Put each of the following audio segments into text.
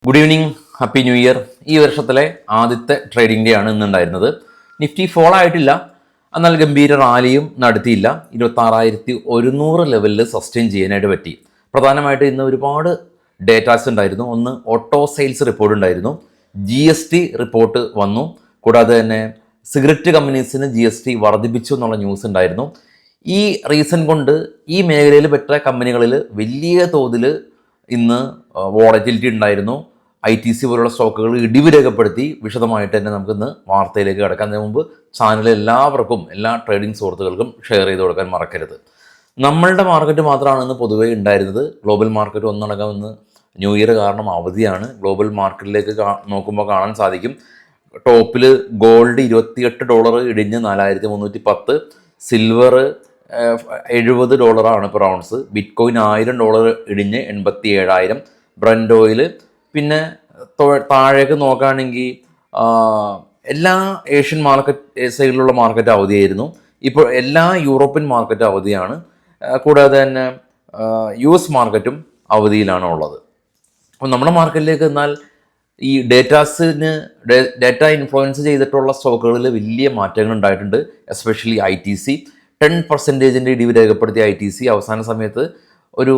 Good evening, happy new year. ഈ വർഷത്തിലെ ആദ്യത്തെ ട്രേഡിംഗ് ഡേ ആണ് ഇന്നുണ്ടായിരുന്നത്. നിഫ്റ്റി ഫോൾ ആയിട്ടില്ല, എന്നാൽ ഗംഭീര റാലിയും നടത്തിയില്ല. 26,100 ലെവലിൽ സസ്റ്റെയിൻ ചെയ്യാനായിട്ട് പറ്റി. പ്രധാനമായിട്ട് ഇന്ന് ഒരുപാട് ഡേറ്റാസ് ഉണ്ടായിരുന്നു. ഒന്ന്, ഓട്ടോ സെയിൽസ് റിപ്പോർട്ട് ഉണ്ടായിരുന്നു, GST റിപ്പോർട്ട് വന്നു. കൂടാതെ തന്നെ സിഗരറ്റ് കമ്പനീസിന് GST വർദ്ധിപ്പിച്ചു എന്നുള്ള ന്യൂസ് ഉണ്ടായിരുന്നു. ഈ റീസൺ കൊണ്ട് ഈ മേഖലയിൽ പെട്ട കമ്പനികളിൽ വലിയ തോതിൽ ഇന്ന് വോളറ്റിലിറ്റി ഉണ്ടായിരുന്നു. ITC പോലുള്ള സ്റ്റോക്കുകൾ ഇടിവ് രേഖപ്പെടുത്തി. വിശദമായിട്ട് തന്നെ നമുക്കിന്ന് വാർത്തയിലേക്ക് കിടക്കാൻ മുമ്പ് ചാനലിൽ എല്ലാവർക്കും, എല്ലാ ട്രേഡിംഗ് സുഹൃത്തുക്കൾക്കും ഷെയർ ചെയ്ത് കൊടുക്കാൻ മറക്കരുത്. നമ്മളുടെ മാർക്കറ്റ് മാത്രമാണ് ഇന്ന് പൊതുവേ ഉണ്ടായിരുന്നത്. ഗ്ലോബൽ മാർക്കറ്റ് ഒന്നടങ്കം ഇന്ന് ന്യൂ ഇയർ കാരണം അവധിയാണ്. ഗ്ലോബൽ മാർക്കറ്റിലേക്ക് നോക്കുമ്പോൾ കാണാൻ സാധിക്കും, ടോപ്പിൽ ഗോൾഡ് $28 ഇടിഞ്ഞ് 4,310, silver $70 per ounce, bit coin $1000 ഇടിഞ്ഞ് 87,000, ബ്രന്റ് ഓയിൽ. പിന്നെ താഴേക്ക് നോക്കുകയാണെങ്കിൽ എല്ലാ ഏഷ്യൻ മാർക്കറ്റ് സൈഡിലുള്ള മാർക്കറ്റ് അവധിയായിരുന്നു. ഇപ്പോൾ എല്ലാ യൂറോപ്യൻ മാർക്കറ്റ് അവധിയാണ്. കൂടാതെ തന്നെ US മാർക്കറ്റും അവധിയിലാണ് ഉള്ളത്. അപ്പോൾ നമ്മുടെ മാർക്കറ്റിലേക്ക് എന്നാൽ ഈ ഡേറ്റ ഇൻഫ്ലുവൻസ് ചെയ്തിട്ടുള്ള സ്റ്റോക്കുകളിൽ വലിയ മാറ്റങ്ങൾ ഉണ്ടായിട്ടുണ്ട്. എസ്പെഷ്യലി ITC 10% ഇടിവ് രേഖപ്പെടുത്തിയ ITC അവസാന സമയത്ത് ഒരു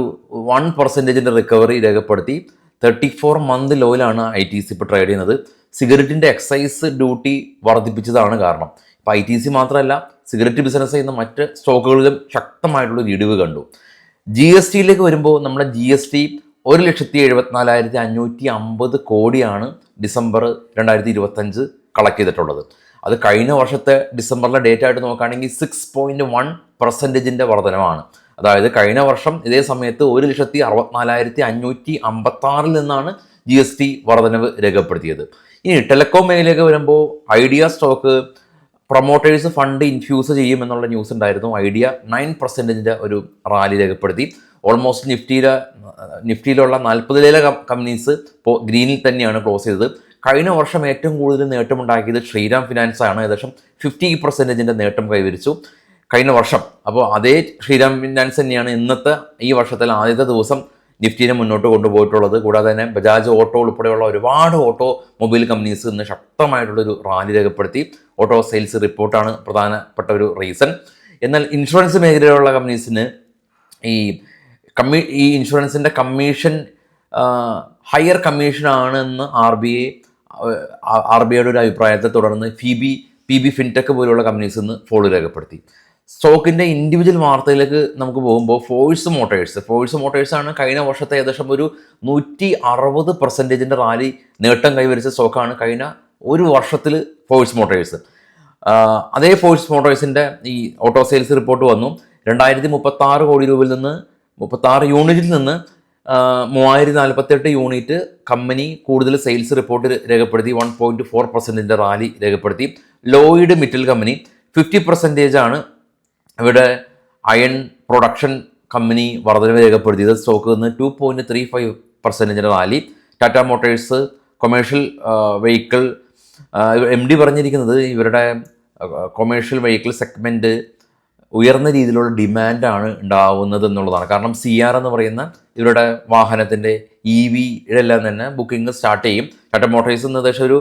1% റിക്കവറി രേഖപ്പെടുത്തി. 34 മന്ത് ലോയിലാണ് ITC ഇപ്പോൾ ട്രേഡ് ചെയ്യുന്നത്. സിഗരറ്റിൻ്റെ എക്സൈസ് ഡ്യൂട്ടി വർദ്ധിപ്പിച്ചതാണ് കാരണം. ഇപ്പോൾ ITC മാത്രമല്ല, സിഗരറ്റ് ബിസിനസ് ചെയ്യുന്ന മറ്റ് സ്റ്റോക്കുകളിലും ശക്തമായിട്ടുള്ളൊരു ഇടിവ് കണ്ടു. GSTയിലേക്ക് വരുമ്പോൾ നമ്മുടെ GST 1,74,550 കോടിയാണ് ഡിസംബർ 2025 കളക്ട് ചെയ്തിട്ടുള്ളത്. അത് കഴിഞ്ഞ വർഷത്തെ ഡിസംബറിലെ ഡേറ്റ ആയിട്ട് നോക്കുകയാണെങ്കിൽ 6.1% വർധനമാണ്. അതായത് കഴിഞ്ഞ വർഷം ഇതേ സമയത്ത് 1,64,556 നിന്നാണ് GST വർധനവ് രേഖപ്പെടുത്തിയത്. ഇനി ടെലികോം മേഖലയിലേക്ക് വരുമ്പോൾ Idea stock promoters fund infuse ചെയ്യുമെന്നുള്ള ന്യൂസ് ഉണ്ടായിരുന്നു. ഐഡിയ 9% ഒരു റാലി രേഖപ്പെടുത്തി. ഓൾമോസ്റ്റ് നിഫ്റ്റിയിലുള്ള 40 കമ്പനീസ് ഇപ്പോൾ ഗ്രീനിൽ തന്നെയാണ് ക്ലോസ് ചെയ്തത്. കഴിഞ്ഞ വർഷം ഏറ്റവും കൂടുതൽ നേട്ടമുണ്ടാക്കിയത് ശ്രീറാം ഫിനാൻസ് ആണ്. ഏകദേശം 50% നേട്ടം കൈവരിച്ചു കഴിഞ്ഞ വർഷം. അപ്പോൾ അതേ ശ്രീറാം ഫിനാൻസ് തന്നെയാണ് ഇന്നത്തെ ഈ വർഷത്തിലെ ആദ്യത്തെ ദിവസം നിഫ്റ്റിനെ മുന്നോട്ട് കൊണ്ടുപോയിട്ടുള്ളത്. കൂടാതെ തന്നെ ബജാജ് ഓട്ടോ ഉൾപ്പെടെയുള്ള ഒരുപാട് ഓട്ടോമൊബൈൽ കമ്പനീസ് ഇന്ന് ശക്തമായിട്ടുള്ളൊരു റാലി രേഖപ്പെടുത്തി. ഓട്ടോ സെയിൽസ് റിപ്പോർട്ടാണ് പ്രധാനപ്പെട്ട ഒരു റീസൺ. എന്നാൽ ഇൻഷുറൻസ് മേഖലയിലുള്ള കമ്പനീസിന് ഈ ഇൻഷുറൻസിൻ്റെ കമ്മീഷൻ ഹയർ കമ്മീഷനാണെന്ന് RBIയുടെ ഒരു അഭിപ്രായത്തെ തുടർന്ന് PB ഫിൻടെക് പോലുള്ള കമ്പനീസ് ഇന്ന് ഫോളോ രേഖപ്പെടുത്തി. സ്റ്റോക്കിൻ്റെ ഇൻഡിവിജ്വൽ വാർത്തയിലേക്ക് നമുക്ക് പോകുമ്പോൾ ഫോഴ്സ് മോട്ടോഴ്സാണ് കഴിഞ്ഞ വർഷത്തെ ഏകദേശം ഒരു 160% റാലി നേട്ടം കൈവരിച്ച സ്റ്റോക്കാണ് കഴിഞ്ഞ ഒരു വർഷത്തിൽ ഫോഴ്സ് മോട്ടോഴ്സ്. അതേ ഫോഴ്സ് മോട്ടോഴ്സിൻ്റെ ഈ ഓട്ടോ സെയിൽസ് റിപ്പോർട്ട് വന്നു. 2036 കോടി രൂപയിൽ നിന്ന് 36 യൂണിറ്റിൽ നിന്ന് 3048 യൂണിറ്റ് കമ്പനി കൂടുതൽ സെയിൽസ് റിപ്പോർട്ട് രേഖപ്പെടുത്തി. 1.4% റാലി രേഖപ്പെടുത്തി. ലോയിഡ് മിറ്റൽ കമ്പനി 50% ആണ് ഇവിടെ അയൺ പ്രൊഡക്ഷൻ കമ്പനി വർധനവ് രേഖപ്പെടുത്തിയത്. സ്റ്റോക്ക് നിന്ന് 2.35% rally. Tata Motors commercial vehicle MD പറഞ്ഞിരിക്കുന്നത് ഇവരുടെ കൊമേഴ്ഷ്യൽ വെഹിക്കിൾ സെഗ്മെൻറ്റ് ഉയർന്ന രീതിയിലുള്ള ഡിമാൻഡാണ് ഉണ്ടാവുന്നത് എന്നുള്ളതാണ്. കാരണം CR എന്ന് പറയുന്ന ഇവരുടെ വാഹനത്തിൻ്റെ EVയുടെ തന്നെ ബുക്കിംഗ് സ്റ്റാർട്ട് ചെയ്യും. ടാറ്റ മോട്ടോഴ്സ് ഏകദേശം ഒരു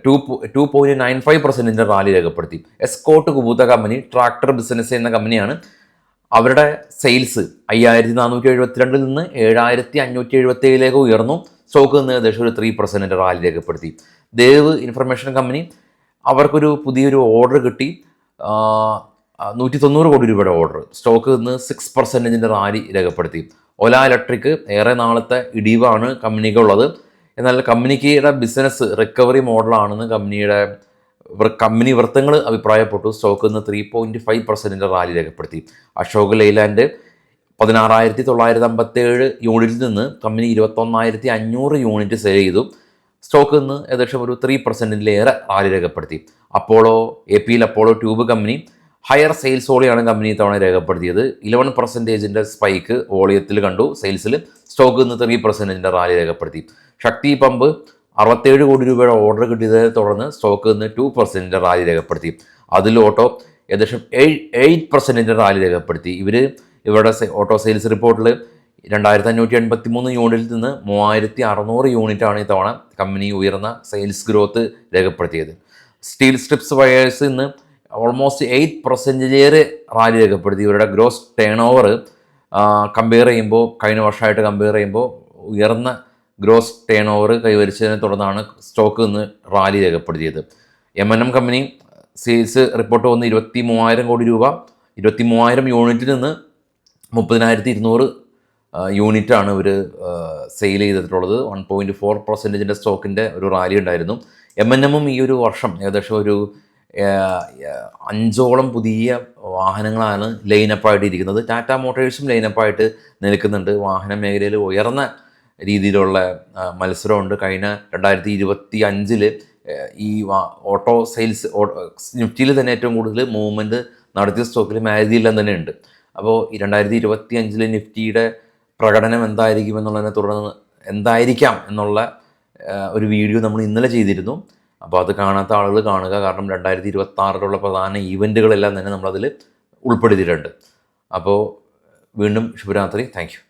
2.95% റാലി രേഖപ്പെടുത്തി. എസ്കോട്ട് കുബൂത്ത കമ്പനി ട്രാക്ടർ ബിസിനസ് ചെയ്യുന്ന കമ്പനിയാണ്. അവരുടെ സെയിൽസ് 5,472 നിന്ന് 7,577 ഉയർന്നു. സ്റ്റോക്ക് നിന്ന് ഏകദേശം ഒരു 3% റാലി രേഖപ്പെടുത്തി. ദേവ് ഇൻഫർമേഷൻ കമ്പനി അവർക്കൊരു പുതിയൊരു ഓർഡർ കിട്ടി, 190 കോടി രൂപയുടെ ഓർഡർ. സ്റ്റോക്ക് നിന്ന് 6% റാലി രേഖപ്പെടുത്തി. ഓല ഇലക്ട്രിക് ഏറെ നാളത്തെ ഇടിവാണ് കമ്പനിക്കുള്ളത്. എന്നാൽ കമ്പനിയുടെ ബിസിനസ് റിക്കവറി മോഡലാണെന്ന് കമ്പനി വൃത്തങ്ങൾ അഭിപ്രായപ്പെട്ടു. സ്റ്റോക്ക് നിന്ന് 3.5% റാലി രേഖപ്പെടുത്തി. അശോക് ലൈലാൻഡ് 16,957 യൂണിറ്റിൽ നിന്ന് കമ്പനി 21,500 യൂണിറ്റ് സെയിൽ ചെയ്തു. സ്റ്റോക്ക് നിന്ന് ഏകദേശം ഒരു 3%-ലേറെ റാലി രേഖപ്പെടുത്തി. APL Apollo tube company higher sales വോളിയാണ് കമ്പനി തവണ രേഖപ്പെടുത്തിയത്. 11% സ്പൈക്ക് വോളിയത്തിൽ കണ്ടു സെയിൽസിൽ. സ്റ്റോക്ക് നിന്ന് 3% റാലി രേഖപ്പെടുത്തി. ശക്തി പമ്പ് 67 കോടി രൂപയുടെ ഓർഡർ കിട്ടിയതിനെ തുടർന്ന് സ്റ്റോക്ക് നിന്ന് 2% റാലി രേഖപ്പെടുത്തി. അതിൽ ഓട്ടോ ഏകദേശം 8% റാലി രേഖപ്പെടുത്തി. ഇവരുടെ ഓട്ടോ സെയിൽസ് റിപ്പോർട്ടിൽ 2583 യൂണിറ്റിൽ നിന്ന് 3600 യൂണിറ്റാണ് ഇത്തവണ കമ്പനി ഉയർന്ന സെയിൽസ് ഗ്രോത്ത് രേഖപ്പെടുത്തിയത്. സ്റ്റീൽ സ്ട്രിപ്സ് വയേഴ്സ് ഇന്ന് ഓൾമോസ്റ്റ് 8% റാലി രേഖപ്പെടുത്തി. ഇവരുടെ ഗ്രോസ് ടേൺ ഓവർ കമ്പയർ ചെയ്യുമ്പോൾ, കഴിഞ്ഞ വർഷമായിട്ട് കമ്പയർ ചെയ്യുമ്പോൾ ഉയർന്ന ഗ്രോസ് ടേൺ ഓവർ കൈവരിച്ചതിനെ തുടർന്നാണ് സ്റ്റോക്ക് ഇന്ന് റാലി രേഖപ്പെടുത്തിയത്. M&M കമ്പനി സെയിൽസ് റിപ്പോർട്ട് വന്ന് 23,000 കോടി രൂപ, 23,000 യൂണിറ്റിൽ നിന്ന് 30,200 യൂണിറ്റാണ് ഇവർ സെയിൽ ചെയ്തിട്ടുള്ളത്. 1.4% സ്റ്റോക്കിൻ്റെ ഒരു റാലി ഉണ്ടായിരുന്നു. M&M ഈ ഒരു വർഷം ഏകദേശം ഒരു 5ഓളം പുതിയ വാഹനങ്ങളാണ് ലൈനപ്പായിട്ട് ഇരിക്കുന്നത്. ടാറ്റ മോട്ടോഴ്സും ലൈനപ്പായിട്ട് നിൽക്കുന്നുണ്ട്. വാഹന മേഖലയിൽ ഉയർന്ന രീതിയിലുള്ള മത്സരമുണ്ട്. കഴിഞ്ഞ 2025 ഈ ഓട്ടോ സെയിൽസ് നിഫ്റ്റിയിൽ തന്നെ ഏറ്റവും കൂടുതൽ മൂവ്മെൻറ്റ് നടത്തിയ സ്റ്റോക്കിൽ മാരുതിയെല്ലാം തന്നെ ഉണ്ട്. അപ്പോൾ ഈ 2025 നിഫ്റ്റിയുടെ പ്രകടനം എന്തായിരിക്കുമെന്നുള്ളതിനെ തുടർന്ന് എന്തായിരിക്കാം എന്നുള്ള ഒരു വീഡിയോ നമ്മൾ ഇന്നലെ ചെയ്തിരുന്നു. അപ്പോൾ അത് കാണാത്ത ആളുകൾ കാണുക. കാരണം 2026 പ്രധാന ഈവൻറ്റുകളെല്ലാം തന്നെ നമ്മളതിൽ ഉൾപ്പെടുത്തിയിട്ടുണ്ട്. അപ്പോൾ വീണ്ടും ശുഭരാത്രി. Thank you.